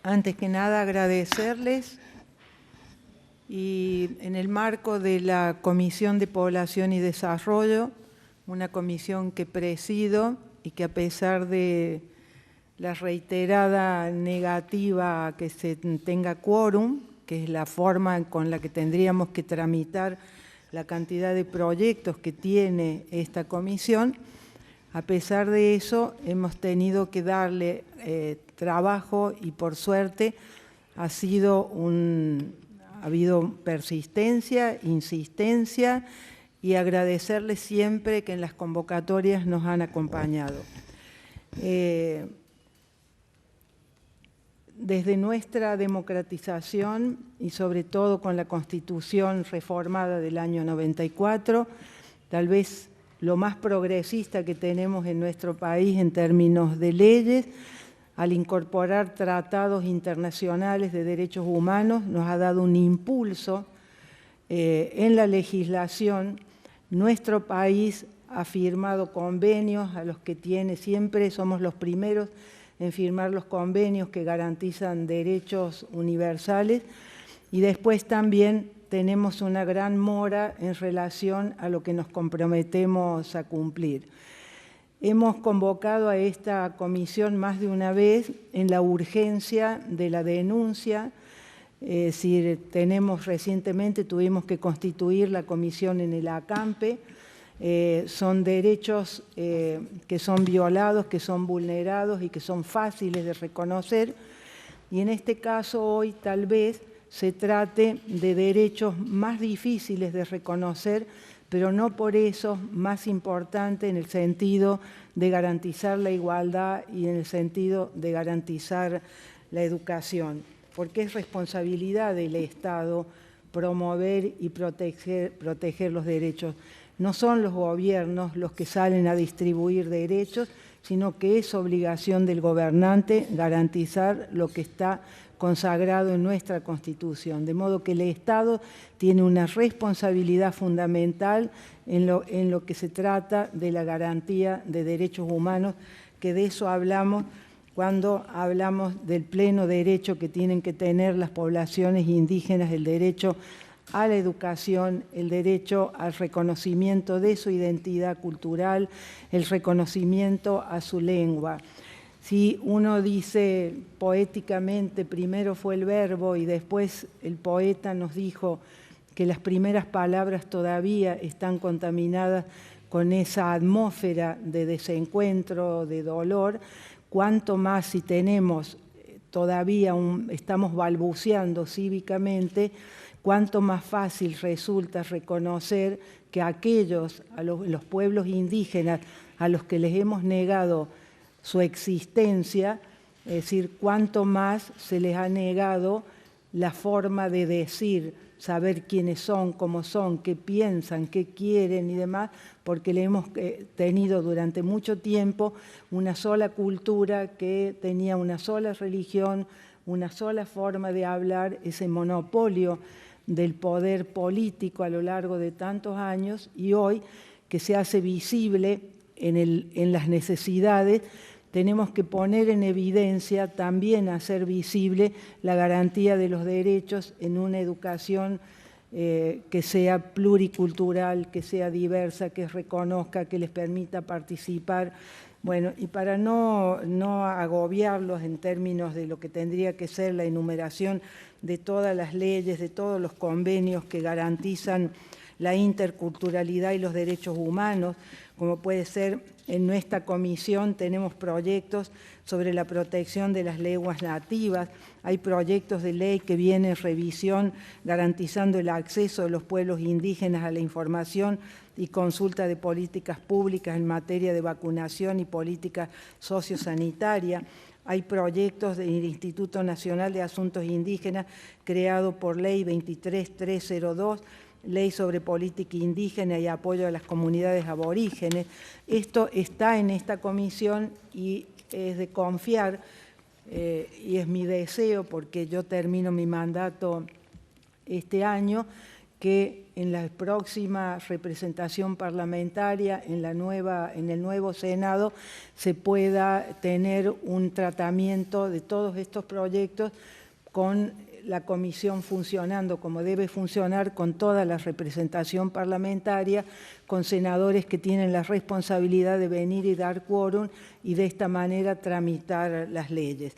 Antes que nada, agradecerles y en el marco de la Comisión de Población y Desarrollo, una comisión que presido y que a pesar de la reiterada negativa a que se tenga quórum, que es la forma con la que tendríamos que tramitar la cantidad de proyectos que tiene esta comisión, a pesar de eso hemos tenido que darle trabajo y por suerte ha habido persistencia, insistencia y agradecerles siempre que en las convocatorias nos han acompañado. Desde nuestra democratización y sobre todo con la Constitución reformada del año 94, tal vez lo más progresista que tenemos en nuestro país en términos de leyes, al incorporar tratados internacionales de derechos humanos, nos ha dado un impulso en la legislación. Nuestro país ha firmado convenios a los que tiene, siempre somos los primeros en firmar los convenios que garantizan derechos universales y después también tenemos una gran mora en relación a lo que nos comprometemos a cumplir. Hemos convocado a esta comisión más de una vez en la urgencia de la denuncia. Recientemente tuvimos que constituir la comisión en el ACAMPE. Son derechos que son violados, que son vulnerados y que son fáciles de reconocer. Y en este caso hoy tal vez se trate de derechos más difíciles de reconocer, pero no por eso más importante en el sentido de garantizar la igualdad y en el sentido de garantizar la educación, porque es responsabilidad del Estado promover y proteger los derechos. No son los gobiernos los que salen a distribuir derechos, sino que es obligación del gobernante garantizar lo que está consagrado en nuestra Constitución. De modo que el Estado tiene una responsabilidad fundamental en lo que se trata de la garantía de derechos humanos, que de eso hablamos cuando hablamos del pleno derecho que tienen que tener las poblaciones indígenas, el derecho a la educación, el derecho al reconocimiento de su identidad cultural, el reconocimiento a su lengua. Si uno dice poéticamente, primero fue el verbo y después el poeta nos dijo que las primeras palabras todavía están contaminadas con esa atmósfera de desencuentro, de dolor, cuanto más si tenemos todavía, estamos balbuceando cívicamente, cuánto más fácil resulta reconocer que aquellos, los pueblos indígenas a los que les hemos negado su existencia, es decir, cuánto más se les ha negado la forma de decir, saber quiénes son, cómo son, qué piensan, qué quieren y demás, porque le hemos tenido durante mucho tiempo una sola cultura que tenía una sola religión, una sola forma de hablar, ese monopolio del poder político a lo largo de tantos años y hoy que se hace visible en las necesidades, tenemos que poner en evidencia, también hacer visible la garantía de los derechos en una educación que sea pluricultural, que sea diversa, que reconozca, que les permita participar. Bueno, y para no agobiarlos en términos de lo que tendría que ser la enumeración de todas las leyes, de todos los convenios que garantizan la interculturalidad y los derechos humanos, como puede ser en nuestra comisión tenemos proyectos sobre la protección de las lenguas nativas, hay proyectos de ley que vienen en revisión garantizando el acceso de los pueblos indígenas a la información y consulta de políticas públicas en materia de vacunación y política sociosanitaria. Hay proyectos del Instituto Nacional de Asuntos Indígenas creado por Ley 23302, Ley sobre Política Indígena y Apoyo a las Comunidades Aborígenes. Esto está en esta comisión y es de confiar, y es mi deseo, porque yo termino mi mandato este año, que en la próxima representación parlamentaria, en el nuevo Senado, se pueda tener un tratamiento de todos estos proyectos con la comisión funcionando como debe funcionar, con toda la representación parlamentaria, con senadores que tienen la responsabilidad de venir y dar quórum y de esta manera tramitar las leyes.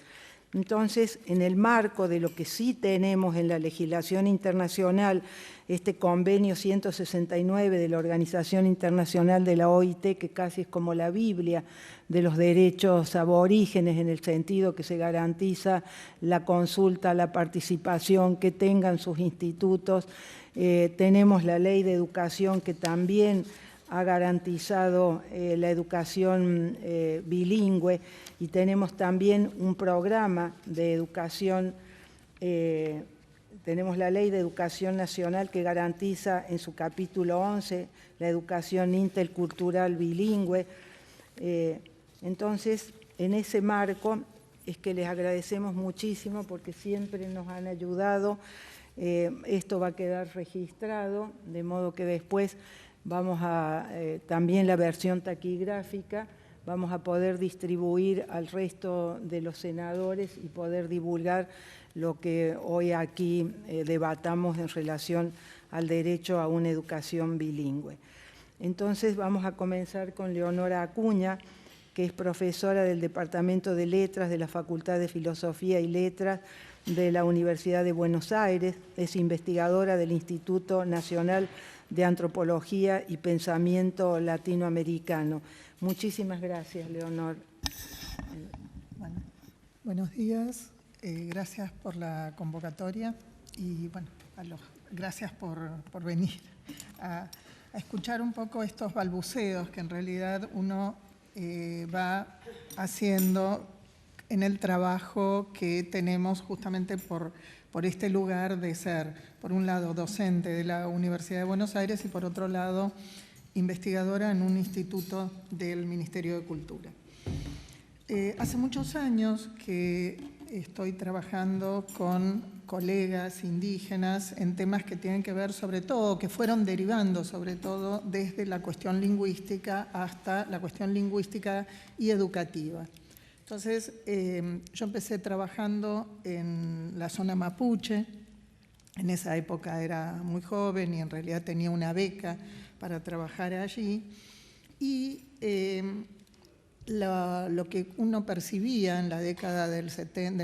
Entonces, en el marco de lo que sí tenemos en la legislación internacional, este convenio 169 de la Organización Internacional de la OIT, que casi es como la Biblia de los derechos aborígenes, en el sentido que se garantiza la consulta, la participación, que tengan sus institutos. Tenemos la Ley de Educación, que también ha garantizado la educación bilingüe, y tenemos también un programa de educación, tenemos la Ley de Educación Nacional que garantiza en su capítulo 11 la educación intercultural bilingüe. Entonces, en ese marco es que les agradecemos muchísimo porque siempre nos han ayudado. Esto va a quedar registrado, de modo que después vamos a, también la versión taquigráfica, vamos a poder distribuir al resto de los senadores y poder divulgar lo que hoy aquí debatamos en relación al derecho a una educación bilingüe. Entonces vamos a comenzar con Leonora Acuña, que es profesora del Departamento de Letras de la Facultad de Filosofía y Letras de la Universidad de Buenos Aires, es investigadora del Instituto Nacional de Antropología y Pensamiento Latinoamericano. Muchísimas gracias, Leonor. Bueno, buenos días, gracias por la convocatoria y bueno, gracias por venir a escuchar un poco estos balbuceos que en realidad uno va haciendo en el trabajo que tenemos justamente por este lugar de ser, por un lado, docente de la Universidad de Buenos Aires y por otro lado, investigadora en un instituto del Ministerio de Cultura. Hace muchos años que estoy trabajando con colegas indígenas en temas que tienen que ver sobre todo, que fueron derivando sobre todo desde la cuestión lingüística hasta la cuestión lingüística y educativa. Entonces, yo empecé trabajando en la zona mapuche. En esa época era muy joven y en realidad tenía una beca para trabajar allí. Y lo que uno percibía en la década de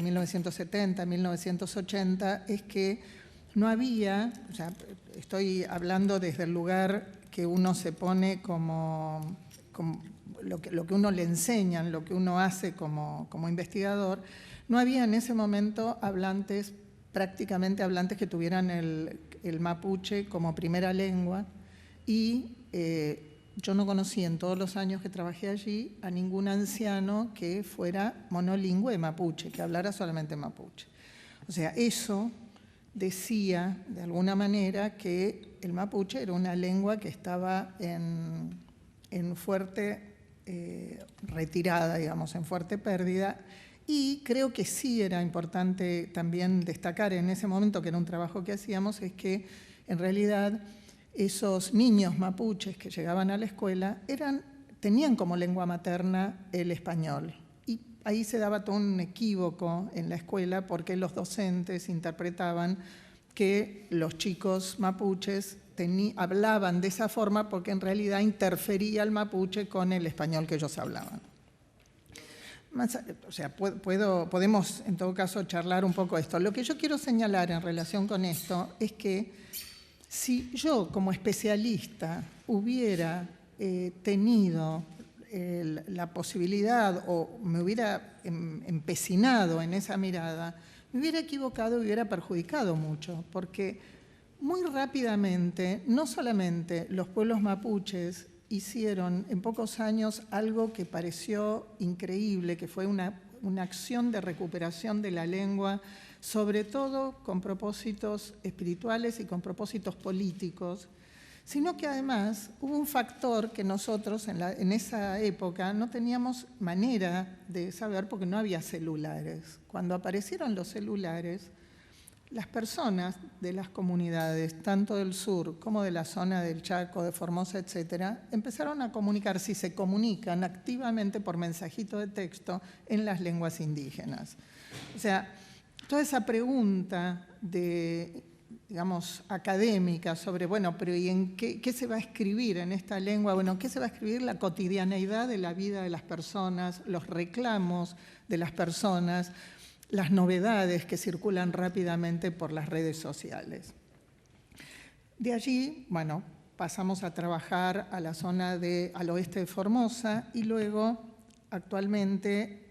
1970, 1980, es que no había, o sea, estoy hablando desde el lugar que uno se pone como lo que uno le enseñan, lo que uno hace como investigador, no había en ese momento prácticamente hablantes que tuvieran el mapuche como primera lengua y yo no conocí en todos los años que trabajé allí a ningún anciano que fuera monolingüe mapuche, que hablara solamente mapuche. O sea, eso decía de alguna manera que el mapuche era una lengua que estaba en fuerte retirada, digamos, en fuerte pérdida, y creo que sí era importante también destacar en ese momento, que era un trabajo que hacíamos, es que en realidad esos niños mapuches que llegaban a la escuela tenían como lengua materna el español, y ahí se daba todo un equívoco en la escuela porque los docentes interpretaban que los chicos mapuches hablaban de esa forma porque en realidad interfería el mapuche con el español que ellos hablaban. O sea, podemos en todo caso charlar un poco esto. Lo que yo quiero señalar en relación con esto es que si yo como especialista hubiera tenido la posibilidad o me hubiera empecinado en esa mirada, me hubiera equivocado y hubiera perjudicado mucho, porque muy rápidamente, no solamente los pueblos mapuches hicieron en pocos años algo que pareció increíble, que fue una acción de recuperación de la lengua, sobre todo con propósitos espirituales y con propósitos políticos, sino que además hubo un factor que nosotros en esa época no teníamos manera de saber porque no había celulares. Cuando aparecieron los celulares, las personas de las comunidades, tanto del sur como de la zona del Chaco, de Formosa, etcétera, empezaron a comunicar, si se comunican activamente por mensajito de texto en las lenguas indígenas. O sea, toda esa pregunta de, digamos, académica sobre, bueno, pero ¿y en qué se va a escribir en esta lengua? Bueno, ¿qué se va a escribir? La cotidianeidad de la vida de las personas, los reclamos de las personas, las novedades que circulan rápidamente por las redes sociales. De allí, bueno, pasamos a trabajar a la zona al oeste de Formosa y luego actualmente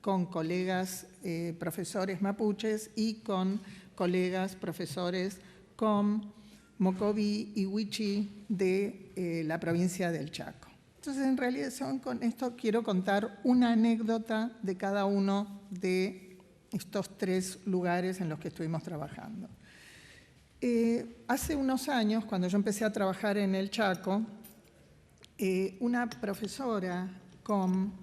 con colegas profesores mapuches y con colegas profesores com, mocoví y huichí de la provincia del Chaco. Entonces, en realidad, con esto quiero contar una anécdota de cada uno de estos 3 lugares en los que estuvimos trabajando. Hace unos años, cuando yo empecé a trabajar en el Chaco, una profesora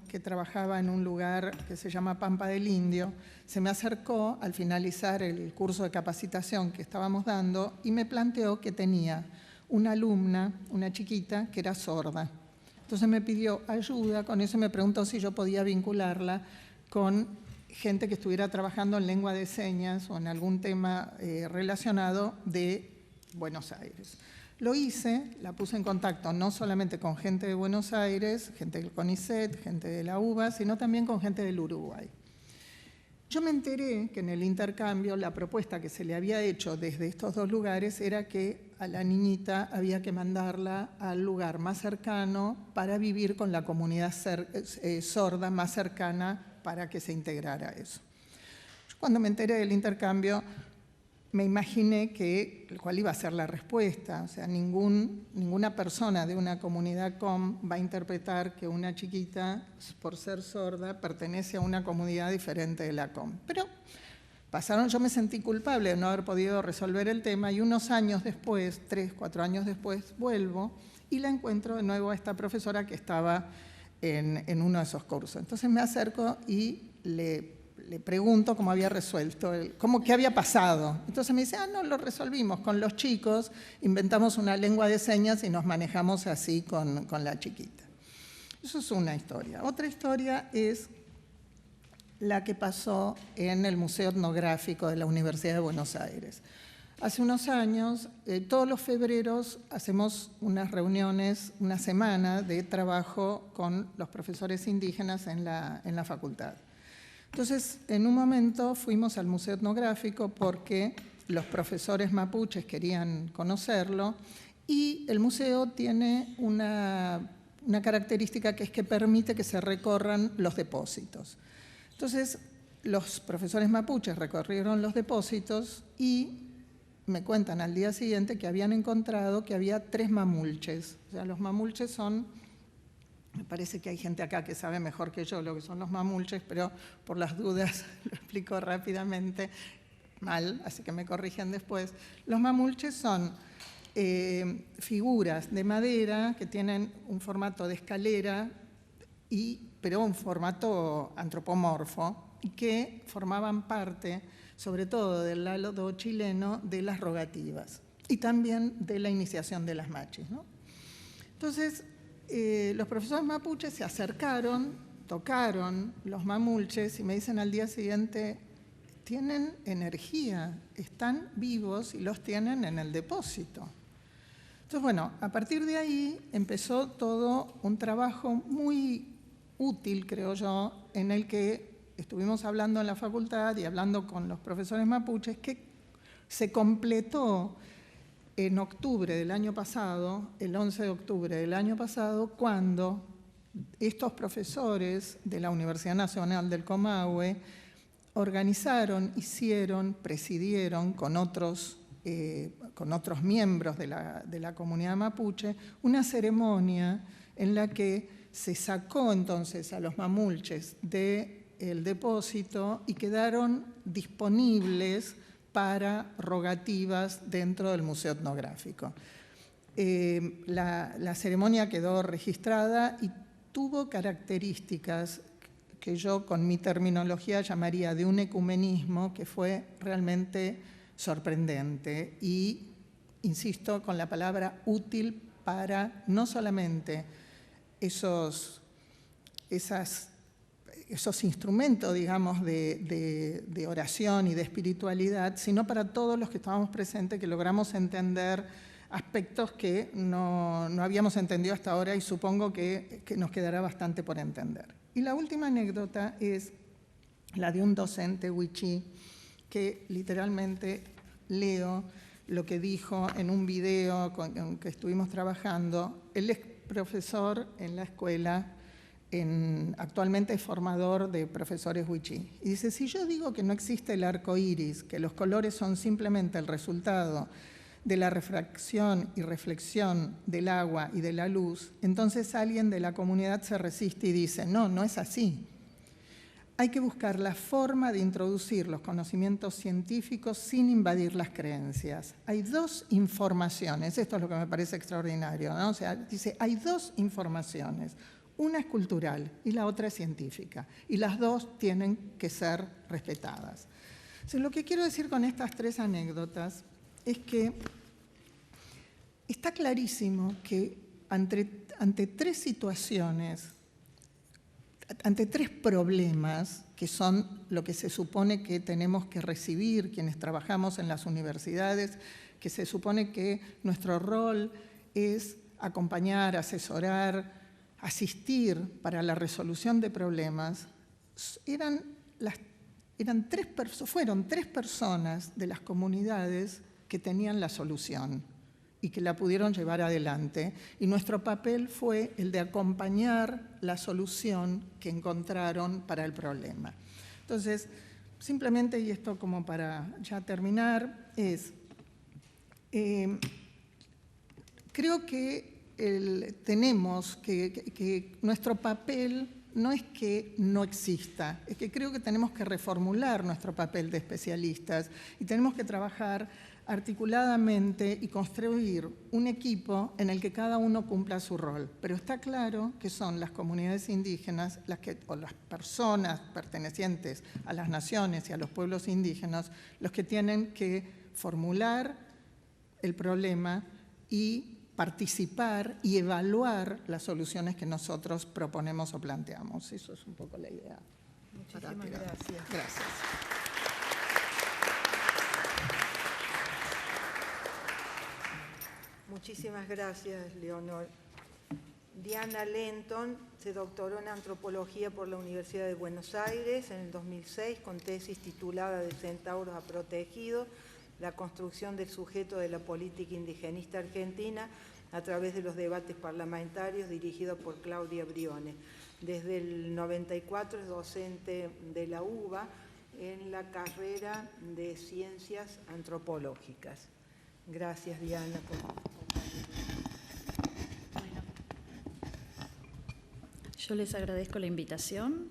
que trabajaba en un lugar que se llama Pampa del Indio, se me acercó al finalizar el curso de capacitación que estábamos dando y me planteó que tenía una alumna, una chiquita, que era sorda. Entonces me pidió ayuda con eso y me preguntó si yo podía vincularla con gente que estuviera trabajando en lengua de señas o en algún tema relacionado de Buenos Aires. Lo hice, la puse en contacto no solamente con gente de Buenos Aires, gente del CONICET, gente de la UBA, sino también con gente del Uruguay. Yo me enteré que en el intercambio la propuesta que se le había hecho desde estos 2 lugares era que a la niñita había que mandarla al lugar más cercano para vivir con la comunidad sorda más cercana para que se integrara eso. Yo cuando me enteré del intercambio me imaginé cuál iba a ser la respuesta. O sea, ninguna persona de una comunidad com va a interpretar que una chiquita, por ser sorda, pertenece a una comunidad diferente de la com. Pero yo me sentí culpable de no haber podido resolver el tema y unos años después, 3, 4 años después, vuelvo y la encuentro de nuevo a esta profesora que estaba en uno de esos cursos. Entonces me acerco y le pregunto cómo había resuelto, qué había pasado. Entonces me dice, no, lo resolvimos con los chicos, inventamos una lengua de señas y nos manejamos así con la chiquita. Eso es una historia. Otra historia es la que pasó en el Museo Etnográfico de la Universidad de Buenos Aires. Hace unos años, todos los febreros hacemos unas reuniones, una semana de trabajo con los profesores indígenas en la facultad. Entonces, en un momento fuimos al Museo Etnográfico porque los profesores mapuches querían conocerlo y el museo tiene una característica que es que permite que se recorran los depósitos. Entonces, los profesores mapuches recorrieron los depósitos y me cuentan al día siguiente que habían encontrado que había 3 mamulches. O sea, los mamulches son, me parece que hay gente acá que sabe mejor que yo lo que son los mamulches, pero por las dudas lo explico rápidamente, mal, así que me corrigen después. Los mamulches son figuras de madera que tienen un formato de escalera, pero un formato antropomorfo, y que formaban parte, sobre todo del lado chileno, de las rogativas y también de la iniciación de las machis, ¿no? Entonces, los profesores mapuches se acercaron, tocaron los mamulches y me dicen al día siguiente, tienen energía, están vivos y los tienen en el depósito. Entonces, bueno, a partir de ahí empezó todo un trabajo muy útil, creo yo, en el que estuvimos hablando en la facultad y hablando con los profesores mapuches, que se completó en octubre del año pasado, el 11 de octubre del año pasado, cuando estos profesores de la Universidad Nacional del Comahue organizaron, presidieron con otros miembros de la comunidad mapuche una ceremonia en la que se sacó entonces a los mamulches del depósito y quedaron disponibles para rogativas dentro del Museo Etnográfico. La ceremonia quedó registrada y tuvo características que yo con mi terminología llamaría de un ecumenismo que fue realmente sorprendente y, insisto, con la palabra útil para no solamente esos instrumentos, digamos, de oración y de espiritualidad, sino para todos los que estábamos presentes, que logramos entender aspectos que no habíamos entendido hasta ahora y supongo que nos quedará bastante por entender. Y la última anécdota es la de un docente wichí que literalmente leo lo que dijo en un video con que estuvimos trabajando. Él es profesor en la escuela, actualmente es formador de profesores wichí. Y dice, si yo digo que no existe el arco iris, que los colores son simplemente el resultado de la refracción y reflexión del agua y de la luz, entonces alguien de la comunidad se resiste y dice, no, no es así. Hay que buscar la forma de introducir los conocimientos científicos sin invadir las creencias. Hay dos informaciones, esto es lo que me parece extraordinario, ¿no? O sea, dice, hay dos informaciones, una es cultural y la otra es científica, y las dos tienen que ser respetadas. Entonces, lo que quiero decir con estas tres anécdotas es que está clarísimo que ante tres situaciones, ante tres problemas, que son lo que se supone que tenemos que recibir quienes trabajamos en las universidades, que se supone que nuestro rol es acompañar, asesorar, asistir para la resolución de problemas, fueron tres personas de las comunidades que tenían la solución y que la pudieron llevar adelante. Y nuestro papel fue el de acompañar la solución que encontraron para el problema. Entonces, simplemente, y esto como para ya terminar, creo que tenemos que nuestro papel no es que no exista, es que creo que tenemos que reformular nuestro papel de especialistas y tenemos que trabajar articuladamente y construir un equipo en el que cada uno cumpla su rol. Pero está claro que son las comunidades indígenas o las personas pertenecientes a las naciones y a los pueblos indígenas los que tienen que formular el problema y participar y evaluar las soluciones que nosotros proponemos o planteamos. Eso es un poco la idea. Muchísimas gracias. Gracias. Muchísimas gracias, Leonor. Diana Lenton se doctoró en Antropología por la Universidad de Buenos Aires en el 2006 con tesis titulada De centauros a protegidos, la construcción del sujeto de la política indigenista argentina a través de los debates parlamentarios, dirigido por Claudia Briones. Desde el 94 es docente de la UBA en la carrera de Ciencias Antropológicas. Gracias, Diana, por Bueno, yo les agradezco la invitación.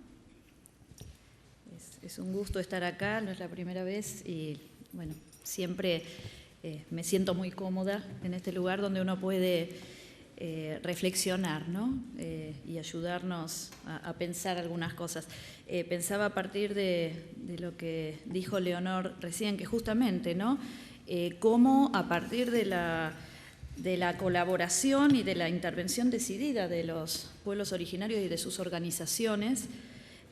Es un gusto estar acá, no es la primera vez y, bueno, siempre me siento muy cómoda en este lugar donde uno puede reflexionar, ¿no? Y ayudarnos a pensar algunas cosas. Pensaba a partir de lo que dijo Leonor recién, que justamente, ¿no? Cómo a partir de la colaboración y de la intervención decidida de los pueblos originarios y de sus organizaciones,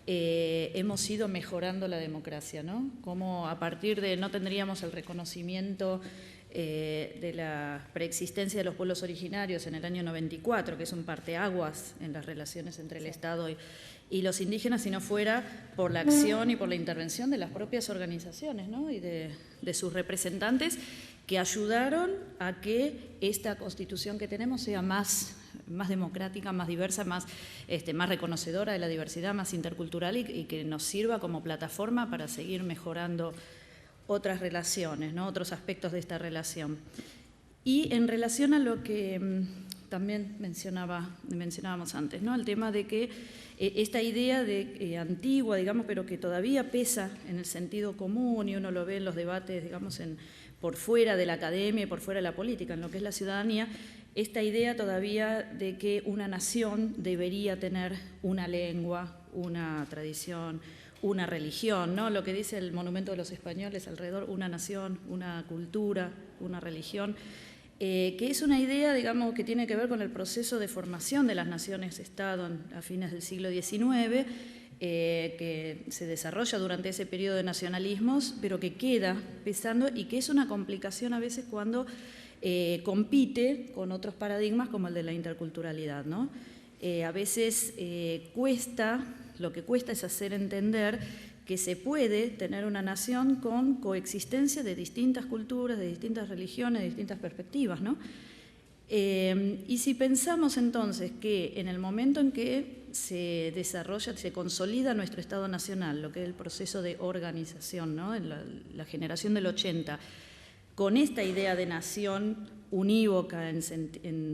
hemos ido mejorando la democracia, ¿no? Cómo a partir de no tendríamos el reconocimiento de la preexistencia de los pueblos originarios en el año 94, que es un parteaguas en las relaciones entre el Estado y los indígenas, si no fuera por la acción y por la intervención de las propias organizaciones, ¿no? Y de sus representantes, que ayudaron a que esta Constitución que tenemos sea más democrática, más diversa, más reconocedora de la diversidad, más intercultural y que nos sirva como plataforma para seguir mejorando otras relaciones, ¿no? Otros aspectos de esta relación. Y en relación a lo que también mencionábamos antes, ¿no? El tema de que esta idea de antigua, digamos, pero que todavía pesa en el sentido común y uno lo ve en los debates, digamos, por fuera de la academia y por fuera de la política, en lo que es la ciudadanía, esta idea todavía de que una nación debería tener una lengua, una tradición, una religión, ¿no? Lo que dice el Monumento de los Españoles alrededor, una nación, una cultura, una religión, que es una idea, digamos, que tiene que ver con el proceso de formación de las naciones-estado a fines del siglo XIX, que se desarrolla durante ese periodo de nacionalismos, pero que queda pesando y que es una complicación a veces cuando compite con otros paradigmas como el de la interculturalidad, ¿no? A veces lo que cuesta es hacer entender que se puede tener una nación con coexistencia de distintas culturas, de distintas religiones, de distintas perspectivas, ¿no? Y si pensamos entonces que en el momento en que se desarrolla, se consolida nuestro Estado Nacional, lo que es el proceso de organización, ¿no? En la generación del 80, con esta idea de nación unívoca en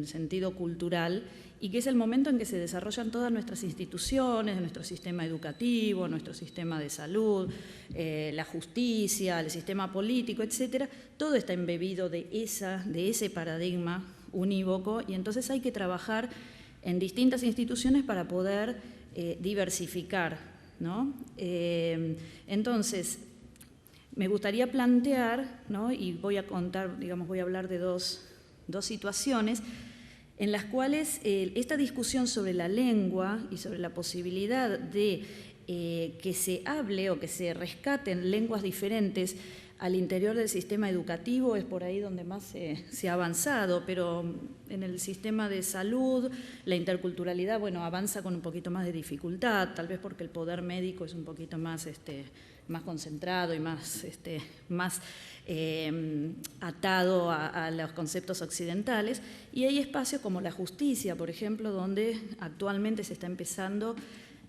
sentido cultural, y que es el momento en que se desarrollan todas nuestras instituciones, nuestro sistema educativo, nuestro sistema de salud, la justicia, el sistema político, etcétera, todo está embebido de ese paradigma unívoco, y entonces hay que trabajar en distintas instituciones para poder diversificar, ¿no? Entonces, me gustaría plantear, ¿no? Y voy a contar, digamos, voy a hablar de dos situaciones en las cuales esta discusión sobre la lengua y sobre la posibilidad de que se hable o que se rescaten lenguas diferentes al interior del sistema educativo es por ahí donde más se ha avanzado, pero en el sistema de salud, la interculturalidad, bueno, avanza con un poquito más de dificultad, tal vez porque el poder médico es un poquito más concentrado y más atado a los conceptos occidentales, y hay espacios como la justicia, por ejemplo, donde actualmente se está empezando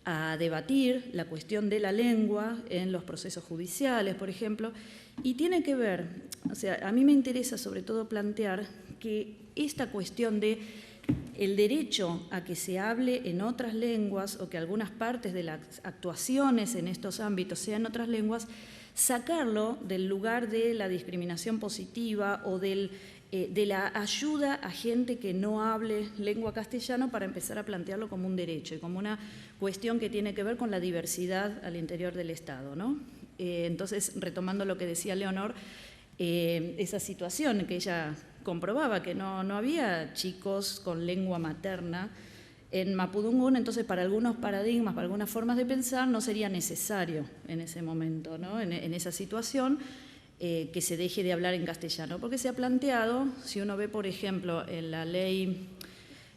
a debatir la cuestión de la lengua en los procesos judiciales, por ejemplo, y tiene que ver, o sea, a mí me interesa sobre todo plantear que esta cuestión de el derecho a que se hable en otras lenguas o que algunas partes de las actuaciones en estos ámbitos sean otras lenguas, sacarlo del lugar de la discriminación positiva o de la ayuda a gente que no hable lengua castellana para empezar a plantearlo como un derecho y como una cuestión que tiene que ver con la diversidad al interior del Estado, ¿no? Entonces, retomando lo que decía Leonor, esa situación que ella comprobaba, que no había chicos con lengua materna en Mapudungún, entonces para algunos paradigmas, para algunas formas de pensar, no sería necesario en ese momento, ¿no? En esa situación, que se deje de hablar en castellano, porque se ha planteado, si uno ve, por ejemplo, en la ley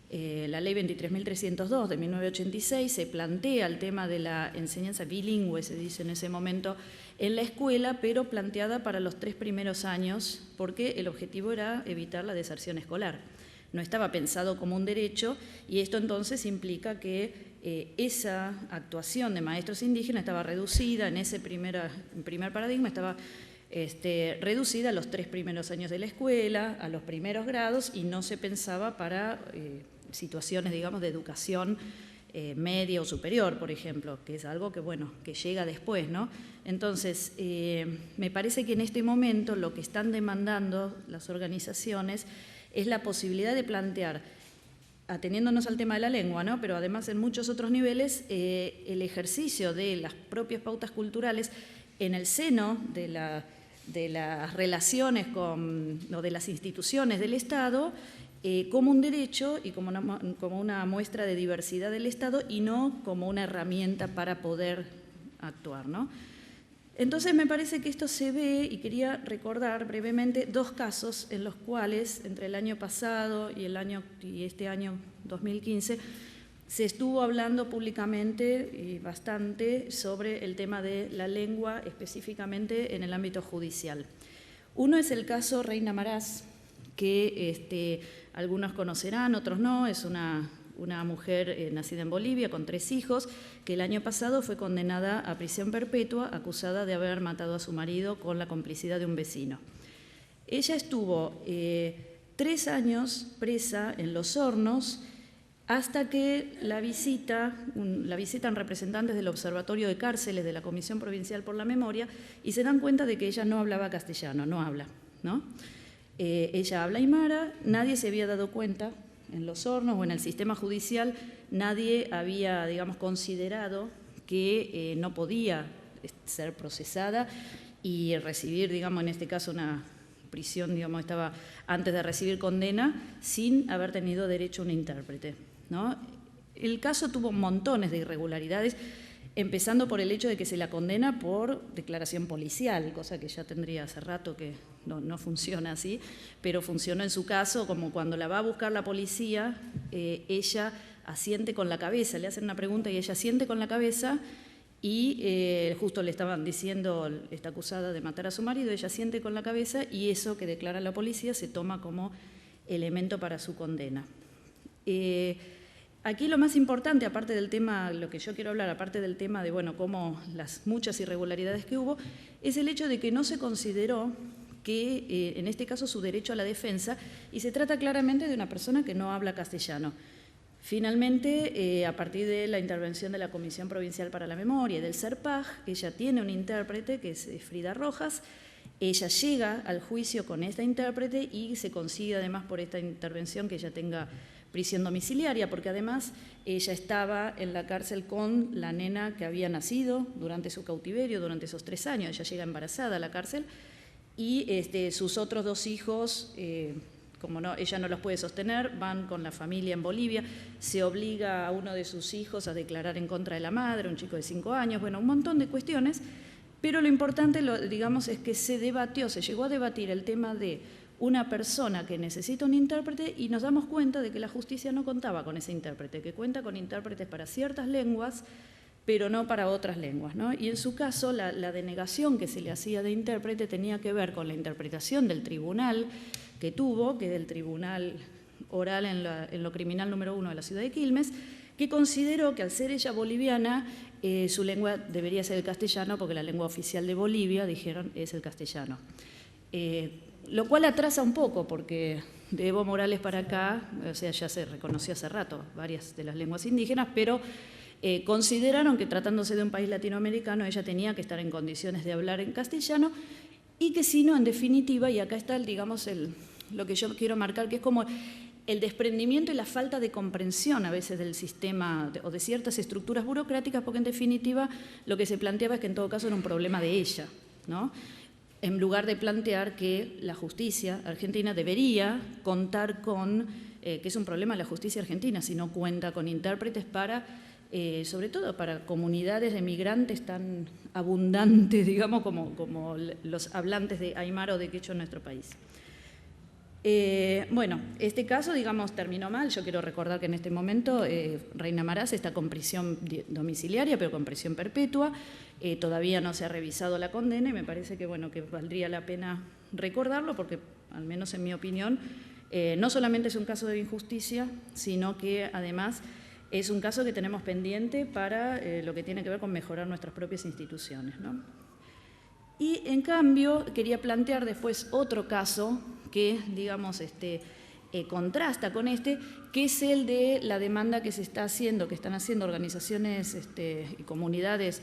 23.302 de 1986, se plantea el tema de la enseñanza bilingüe, se dice en ese momento, en la escuela, pero planteada para los 3 primeros años, porque el objetivo era evitar la deserción escolar. No estaba pensado como un derecho, y esto entonces implica que esa actuación de maestros indígenas estaba reducida en ese primer paradigma, estaba reducida a los 3 primeros años de la escuela, a los primeros grados, y no se pensaba para situaciones, digamos, de educación media o superior, por ejemplo, que es algo que, bueno, que llega después, ¿no? Entonces, me parece que en este momento lo que están demandando las organizaciones es la posibilidad de plantear, ateniéndonos al tema de la lengua, ¿no? Pero además en muchos otros niveles, el ejercicio de las propias pautas culturales en el seno de las relaciones o de las instituciones del Estado, como un derecho y como una muestra de diversidad del Estado y no como una herramienta para poder actuar, ¿no? Entonces me parece que esto se ve, y quería recordar brevemente 2 casos en los cuales entre el año pasado y este año 2015 se estuvo hablando públicamente bastante sobre el tema de la lengua, específicamente en el ámbito judicial. Uno es el caso Reina Marás, que algunos conocerán, otros no, es una mujer nacida en Bolivia con 3 hijos, que el año pasado fue condenada a prisión perpetua, acusada de haber matado a su marido con la complicidad de un vecino. Ella estuvo 3 años presa en Los Hornos, hasta que la visitan representantes del Observatorio de Cárceles de la Comisión Provincial por la Memoria y se dan cuenta de que ella no hablaba castellano, no habla, ¿no? Ella habla aymara, nadie se había dado cuenta en Los Hornos o en el sistema judicial, nadie había, digamos, considerado que no podía ser procesada y recibir, digamos, en este caso una prisión, digamos, estaba antes de recibir condena sin haber tenido derecho a un intérprete, ¿no? El caso tuvo montones de irregularidades, empezando por el hecho de que se la condena por declaración policial, cosa que ya tendría hace rato que no funciona así, pero funcionó en su caso, como cuando la va a buscar la policía, ella asiente con la cabeza, le hacen una pregunta y ella asiente con la cabeza y justo le estaban diciendo, está acusada de matar a su marido, ella asiente con la cabeza y eso que declara la policía se toma como elemento para su condena. Aquí lo más importante, aparte del tema, lo que yo quiero hablar, aparte del tema de, bueno, cómo las muchas irregularidades que hubo, es el hecho de que no se consideró que, en este caso, su derecho a la defensa, y se trata claramente de una persona que no habla castellano. Finalmente, a partir de la intervención de la Comisión Provincial para la Memoria y del CERPAJ, ella tiene un intérprete, que es Frida Rojas. Ella llega al juicio con esta intérprete y se consigue además por esta intervención que ella tenga prisión domiciliaria, porque además ella estaba en la cárcel con la nena que había nacido durante su cautiverio, durante esos 3 años. Ella llega embarazada a la cárcel y sus otros 2 hijos, como ella no los puede sostener, van con la familia en Bolivia. Se obliga a uno de sus hijos a declarar en contra de la madre, un chico de 5 años, bueno, un montón de cuestiones, pero lo importante, digamos, es que se llegó a debatir el tema de una persona que necesita un intérprete y nos damos cuenta de que la justicia no contaba con ese intérprete, que cuenta con intérpretes para ciertas lenguas, pero no para otras lenguas, ¿no? Y en su caso, la denegación que se le hacía de intérprete tenía que ver con la interpretación del tribunal que tuvo, que es el Tribunal Oral en lo Criminal número 1 de la ciudad de Quilmes, que consideró que al ser ella boliviana, su lengua debería ser el castellano, porque la lengua oficial de Bolivia, dijeron, es el castellano. Lo cual atrasa un poco, porque de Evo Morales para acá, o sea, ya se reconoció hace rato varias de las lenguas indígenas, pero consideraron que tratándose de un país latinoamericano, ella tenía que estar en condiciones de hablar en castellano, y que si no, en definitiva, y acá está, digamos, lo que yo quiero marcar, que es como el desprendimiento y la falta de comprensión a veces del sistema o de ciertas estructuras burocráticas, porque en definitiva lo que se planteaba es que en todo caso era un problema de ella, ¿no? En lugar de plantear que la justicia argentina debería contar con, que es un problema de la justicia argentina, si no cuenta con intérpretes para, sobre todo para comunidades de migrantes tan abundantes, digamos, como los hablantes de aymara o de quechua en nuestro país. Bueno, este caso, digamos, terminó mal. Yo quiero recordar que en este momento Reina Maraz está con prisión domiciliaria, pero con prisión perpetua. Todavía no se ha revisado la condena y me parece que, bueno, que valdría la pena recordarlo porque, al menos en mi opinión, no solamente es un caso de injusticia, sino que además es un caso que tenemos pendiente para lo que tiene que ver con mejorar nuestras propias instituciones, ¿no? Y, en cambio, quería plantear después otro caso que, digamos, contrasta con que es el de la demanda que se está haciendo, que están haciendo organizaciones y comunidades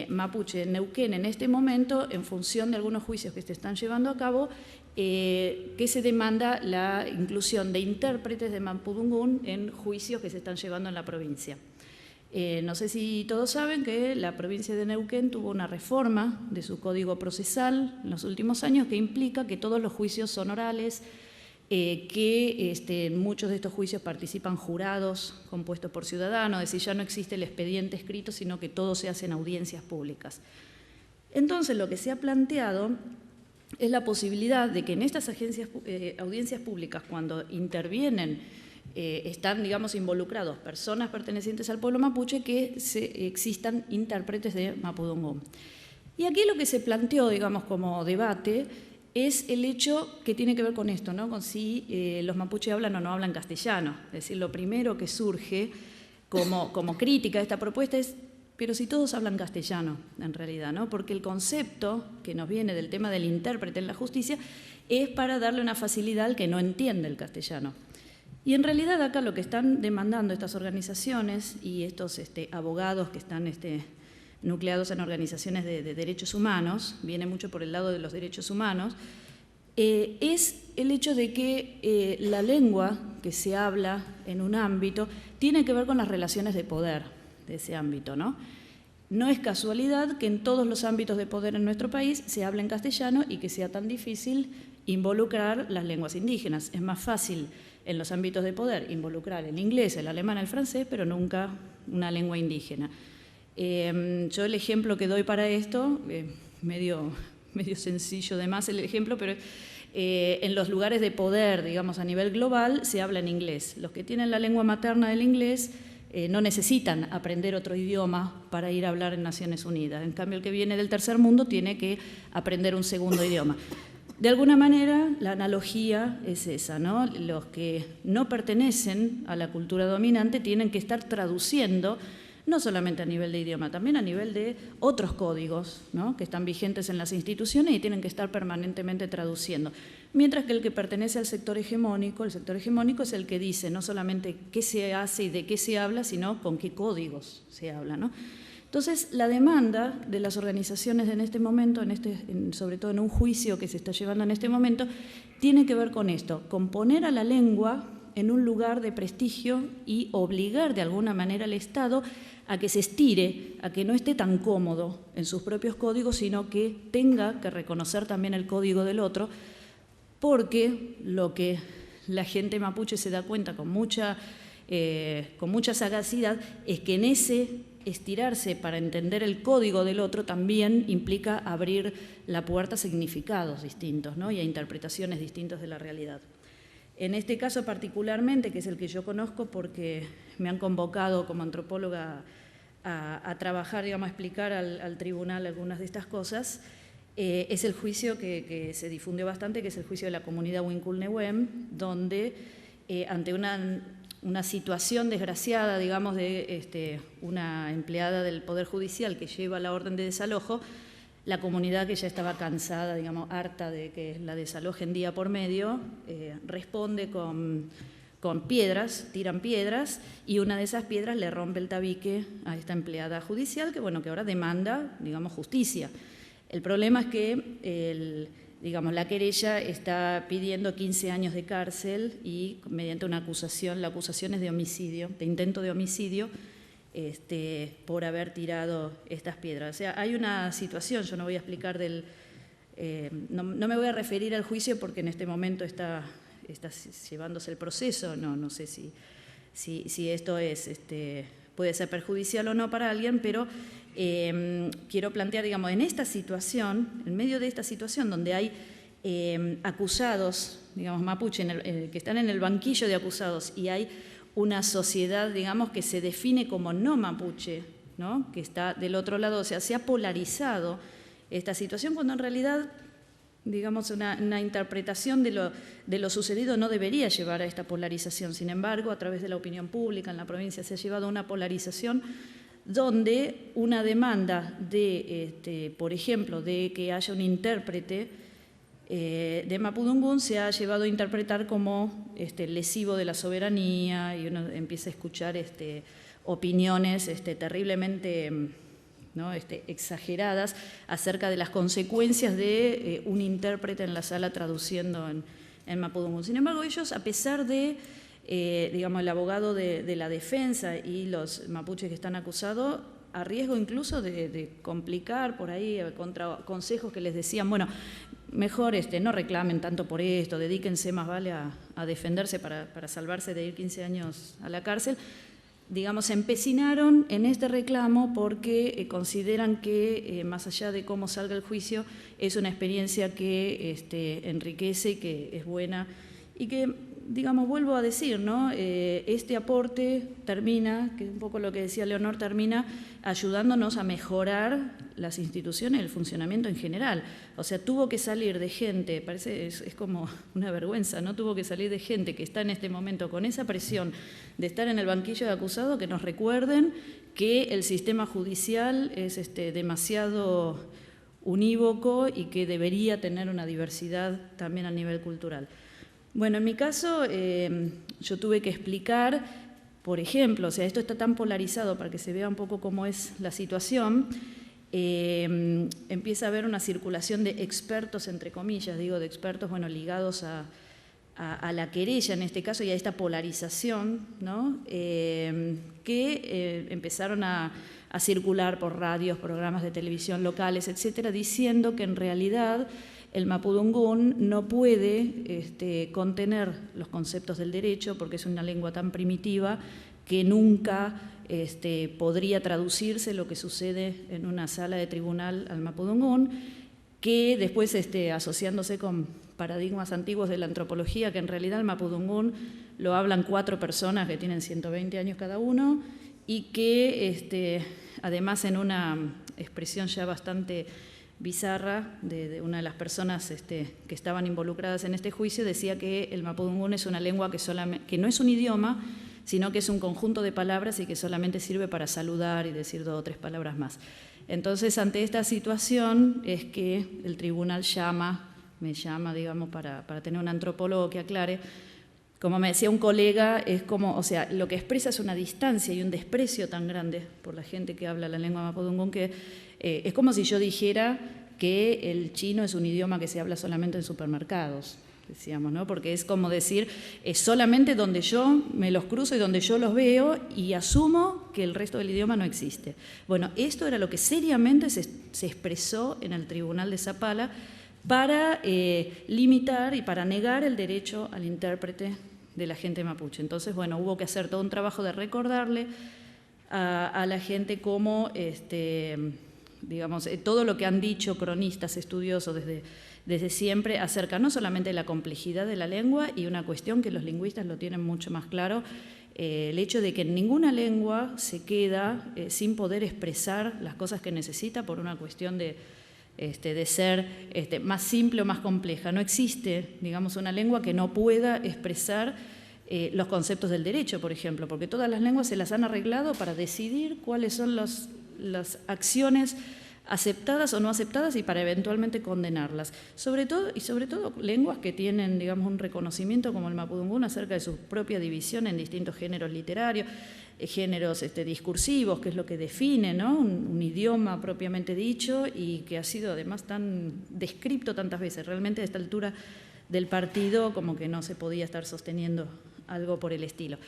mapuche en Neuquén en este momento, en función de algunos juicios que se están llevando a cabo, que se demanda la inclusión de intérpretes de mapudungún en juicios que se están llevando en la provincia. No sé si todos saben que la provincia de Neuquén tuvo una reforma de su código procesal en los últimos años que implica que todos los juicios son orales, que en muchos de estos juicios participan jurados compuestos por ciudadanos, es decir, ya no existe el expediente escrito, sino que todo se hace en audiencias públicas. Entonces, lo que se ha planteado es la posibilidad de que en estas audiencias públicas, cuando intervienen, están, digamos, involucrados personas pertenecientes al pueblo mapuche, que existan intérpretes de mapudungún. Y aquí lo que se planteó, digamos, como debate es el hecho que tiene que ver con esto, ¿no? Con si los mapuches hablan o no hablan castellano. Es decir, lo primero que surge como crítica a esta propuesta es, pero si todos hablan castellano, en realidad, ¿no? Porque el concepto que nos viene del tema del intérprete en la justicia es para darle una facilidad al que no entiende el castellano. Y en realidad acá lo que están demandando estas organizaciones y estos abogados que están nucleados en organizaciones de derechos humanos, viene mucho por el lado de los derechos humanos, es el hecho de que la lengua que se habla en un ámbito tiene que ver con las relaciones de poder de ese ámbito, ¿no? no es casualidad que en todos los ámbitos de poder en nuestro país se hable en castellano y que sea tan difícil involucrar las lenguas indígenas. Es más fácil en los ámbitos de poder involucrar el inglés, el alemán, el francés, pero nunca una lengua indígena. Yo el ejemplo que doy para esto, medio sencillo de más el ejemplo, pero en los lugares de poder, digamos, a nivel global, se habla en inglés. Los que tienen la lengua materna del inglés no necesitan aprender otro idioma para ir a hablar en Naciones Unidas. En cambio, el que viene del tercer mundo tiene que aprender un segundo idioma. De alguna manera, la analogía es esa, ¿no? Los que no pertenecen a la cultura dominante tienen que estar traduciendo, no solamente a nivel de idioma, también a nivel de otros códigos, ¿no?, que están vigentes en las instituciones y tienen que estar permanentemente traduciendo. Mientras que el que pertenece al sector hegemónico, el sector hegemónico es el que dice no solamente qué se hace y de qué se habla, sino con qué códigos se habla, ¿no? Entonces, la demanda de las organizaciones en este momento, sobre todo en un juicio que se está llevando en este momento, tiene que ver con esto, con poner a la lengua en un lugar de prestigio y obligar de alguna manera al Estado a que se estire, a que no esté tan cómodo en sus propios códigos, sino que tenga que reconocer también el código del otro, porque lo que la gente mapuche se da cuenta con mucha sagacidad es que en ese estirarse para entender el código del otro también implica abrir la puerta a significados distintos, ¿no?, y a interpretaciones distintas de la realidad. En este caso particularmente, que es el que yo conozco porque me han convocado como antropóloga a trabajar, digamos, a explicar al tribunal algunas de estas cosas, es el juicio que se difundió bastante, que es el juicio de la comunidad Huinculnehuem, donde ante una situación desgraciada, digamos, de una empleada del Poder Judicial que lleva la orden de desalojo, la comunidad, que ya estaba cansada, digamos, harta de que la desalojen día por medio, responde con piedras, tiran piedras, y una de esas piedras le rompe el tabique a esta empleada judicial, que bueno, que ahora demanda, digamos, justicia. El problema es que la querella está pidiendo 15 años de cárcel y mediante una acusación, la acusación es de homicidio, de intento de homicidio, por haber tirado estas piedras. O sea, hay una situación, yo no voy a explicar no me voy a referir al juicio porque en este momento está llevándose el proceso, no sé si esto puede ser perjudicial o no para alguien, pero quiero plantear, digamos, en esta situación, en medio de esta situación donde hay acusados, digamos, mapuche, que están en el banquillo de acusados, y hay una sociedad, digamos, que se define como no mapuche, ¿no?, que está del otro lado, o sea, se ha polarizado esta situación cuando en realidad, digamos, una interpretación de lo sucedido no debería llevar a esta polarización. Sin embargo, a través de la opinión pública en la provincia se ha llevado a una polarización donde una demanda por ejemplo, de que haya un intérprete de Mapudungún se ha llevado a interpretar como lesivo de la soberanía, y uno empieza a escuchar opiniones terriblemente, ¿no?, exageradas acerca de las consecuencias de un intérprete en la sala traduciendo en Mapudungún. Sin embargo, ellos, a pesar de, digamos, el abogado de la defensa y los mapuches que están acusados, a riesgo incluso de complicar por ahí contra consejos que les decían, bueno, mejor no reclamen tanto por esto, dedíquense más vale a defenderse para salvarse de ir 15 años a la cárcel, digamos, se empecinaron en este reclamo porque consideran que, más allá de cómo salga el juicio, es una experiencia que enriquece y que es buena y que, digamos, vuelvo a decir, ¿no?, este aporte termina, que es un poco lo que decía Leonor, termina ayudándonos a mejorar las instituciones, el funcionamiento en general. O sea, tuvo que salir de gente, parece, es como una vergüenza, ¿no? Tuvo que salir de gente que está en este momento con esa presión de estar en el banquillo de acusado, que nos recuerden que el sistema judicial es demasiado unívoco y que debería tener una diversidad también a nivel cultural. Bueno, en mi caso, yo tuve que explicar, por ejemplo, o sea, esto está tan polarizado para que se vea un poco cómo es la situación, empieza a haber una circulación de expertos, entre comillas, digo, de expertos, bueno, ligados a la querella en este caso y a esta polarización, ¿no?, que empezaron a a circular por radios, programas de televisión locales, etcétera, diciendo que en realidad el mapudungún no puede contener los conceptos del derecho porque es una lengua tan primitiva que nunca podría traducirse lo que sucede en una sala de tribunal al mapudungún, que después asociándose con paradigmas antiguos de la antropología, que en realidad el mapudungún lo hablan 4 personas que tienen 120 años cada uno y que además en una expresión ya bastante bizarra de una de las personas que estaban involucradas en este juicio, decía que el mapudungún es una lengua que no es un idioma, sino que es un conjunto de palabras y que solamente sirve para saludar y decir 2 o 3 palabras más. Entonces, ante esta situación es que el tribunal me llama, digamos, para tener un antropólogo que aclare. Como me decía un colega, es como, o sea, lo que expresa es una distancia y un desprecio tan grande por la gente que habla la lengua mapudungún que es como si yo dijera que el chino es un idioma que se habla solamente en supermercados, decíamos, ¿no? Porque es como decir, es solamente donde yo me los cruzo y donde yo los veo y asumo que el resto del idioma no existe. Bueno, esto era lo que seriamente se expresó en el Tribunal de Zapala para limitar y para negar el derecho al intérprete de la gente mapuche. Entonces, bueno, hubo que hacer todo un trabajo de recordarle a la gente cómo, digamos, todo lo que han dicho cronistas, estudiosos desde siempre acerca no solamente de la complejidad de la lengua y una cuestión que los lingüistas lo tienen mucho más claro, el hecho de que en ninguna lengua se queda sin poder expresar las cosas que necesita por una cuestión de ser más simple o más compleja. No existe, digamos, una lengua que no pueda expresar los conceptos del derecho, por ejemplo, porque todas las lenguas se las han arreglado para decidir cuáles son las acciones aceptadas o no aceptadas y para eventualmente condenarlas. Sobre todo lenguas que tienen, digamos, un reconocimiento como el mapudungún acerca de su propia división en distintos géneros literarios, géneros discursivos, que es lo que define, ¿no? un idioma propiamente dicho y que ha sido además tan descripto tantas veces. Realmente a esta altura del partido como que no se podía estar sosteniendo algo por el estilo.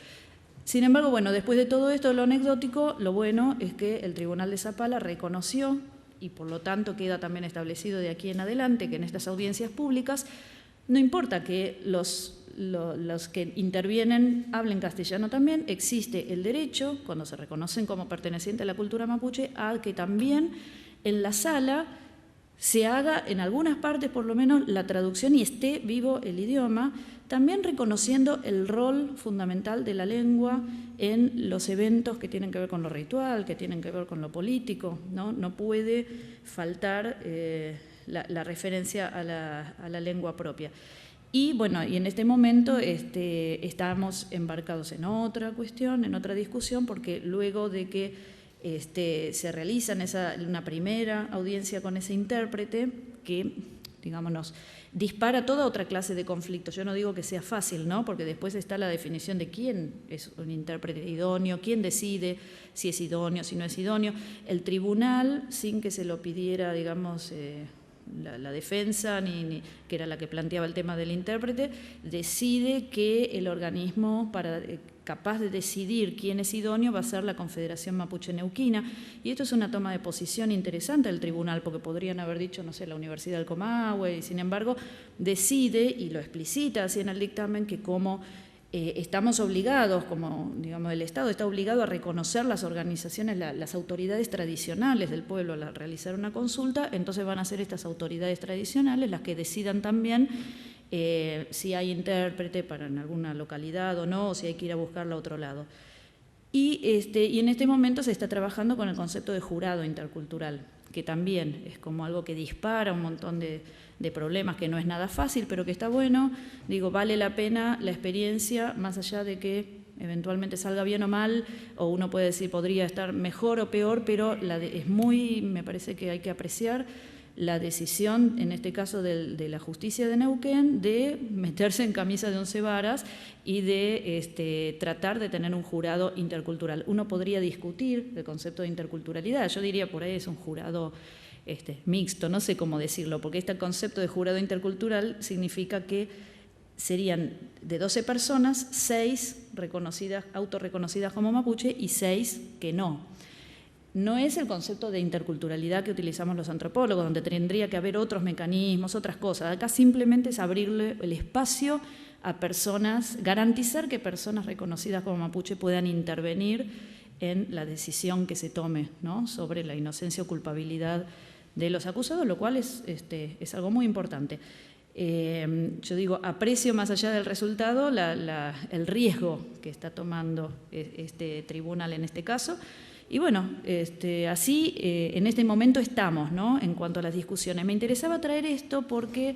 Sin embargo, bueno, después de todo esto, lo anecdótico, lo bueno es que el Tribunal de Zapala reconoció, y por lo tanto queda también establecido de aquí en adelante, que en estas audiencias públicas no importa que los que intervienen hablen castellano también, existe el derecho, cuando se reconocen como pertenecientes a la cultura mapuche, a que también en la sala se haga, en algunas partes por lo menos, la traducción y esté vivo el idioma, también reconociendo el rol fundamental de la lengua en los eventos que tienen que ver con lo ritual, que tienen que ver con lo político, ¿no? No puede faltar la referencia a la lengua propia. Y bueno, y en este momento estamos embarcados en otra cuestión, en otra discusión, porque luego de que se realiza una primera audiencia con ese intérprete que, digamos, nos dispara toda otra clase de conflictos. Yo no digo que sea fácil, ¿no? Porque después está la definición de quién es un intérprete idóneo, quién decide si es idóneo, si no es idóneo. El tribunal, sin que se lo pidiera, digamos, la defensa, que era la que planteaba el tema del intérprete, decide que el organismo capaz de decidir quién es idóneo va a ser la Confederación Mapuche Neuquina. Y esto es una toma de posición interesante del tribunal, porque podrían haber dicho, no sé, la Universidad del Comahue, y sin embargo decide, y lo explicita así en el dictamen, que como estamos obligados, como digamos el Estado está obligado a reconocer las organizaciones, las autoridades tradicionales del pueblo al realizar una consulta, entonces van a ser estas autoridades tradicionales las que decidan también si hay intérprete para en alguna localidad o no, o si hay que ir a buscarla a otro lado. Y en este momento se está trabajando con el concepto de jurado intercultural, que también es como algo que dispara un montón de problemas, que no es nada fácil, pero que está bueno. Digo, vale la pena la experiencia, más allá de que eventualmente salga bien o mal, o uno puede decir podría estar mejor o peor, pero me parece que hay que apreciar la decisión, en este caso de la justicia de Neuquén, de meterse en camisa de 11 varas y de tratar de tener un jurado intercultural. Uno podría discutir el concepto de interculturalidad, yo diría por ahí es un jurado mixto, no sé cómo decirlo, porque este concepto de jurado intercultural significa que serían de 12 personas, 6 autorreconocidas como mapuche y 6 que no. no es el concepto de interculturalidad que utilizamos los antropólogos, donde tendría que haber otros mecanismos, otras cosas. Acá simplemente es abrirle el espacio a personas, garantizar que personas reconocidas como mapuche puedan intervenir en la decisión que se tome, ¿no?, sobre la inocencia o culpabilidad de los acusados, lo cual es algo muy importante. Yo digo, aprecio más allá del resultado el riesgo que está tomando este tribunal en este caso. Y bueno, así en este momento estamos, ¿no?, en cuanto a las discusiones. Me interesaba traer esto porque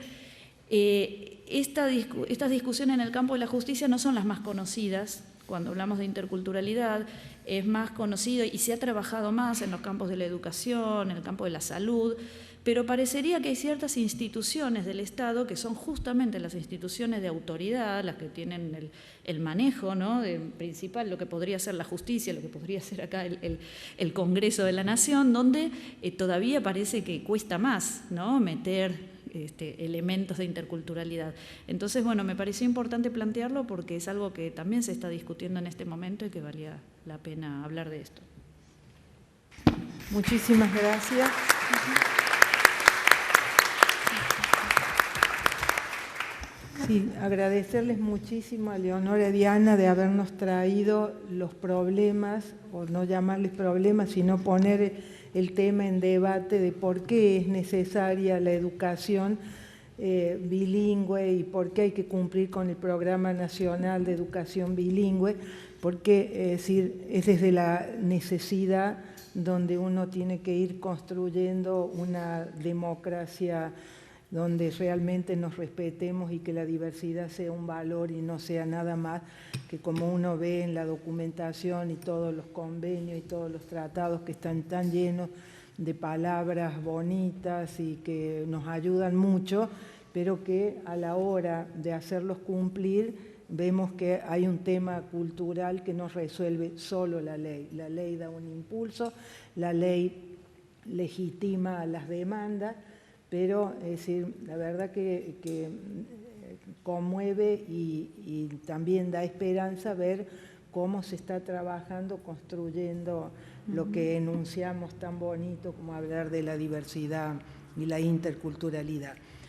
estas discusiones en el campo de la justicia no son las más conocidas. Cuando hablamos de interculturalidad es más conocido y se ha trabajado más en los campos de la educación, en el campo de la salud, pero parecería que hay ciertas instituciones del Estado que son justamente las instituciones de autoridad, las que tienen el manejo, ¿no?, principal, lo que podría ser la justicia, lo que podría ser acá el Congreso de la Nación, donde todavía parece que cuesta más, ¿no?, meter elementos de interculturalidad. Entonces, bueno, me pareció importante plantearlo porque es algo que también se está discutiendo en este momento y que valía la pena hablar de esto. Muchísimas gracias. Sí, agradecerles muchísimo a Leonora y Diana de habernos traído los problemas, o no llamarles problemas, sino poner el tema en debate de por qué es necesaria la educación bilingüe y por qué hay que cumplir con el Programa Nacional de Educación Bilingüe, porque es desde la necesidad donde uno tiene que ir construyendo una democracia donde realmente nos respetemos y que la diversidad sea un valor y no sea nada más que, como uno ve en la documentación y todos los convenios y todos los tratados que están tan llenos de palabras bonitas y que nos ayudan mucho, pero que a la hora de hacerlos cumplir vemos que hay un tema cultural que no resuelve solo la ley. La ley da un impulso, la ley legitima las demandas, pero es decir, la verdad que conmueve y también da esperanza ver cómo se está trabajando, construyendo lo que enunciamos tan bonito como hablar de la diversidad y la interculturalidad.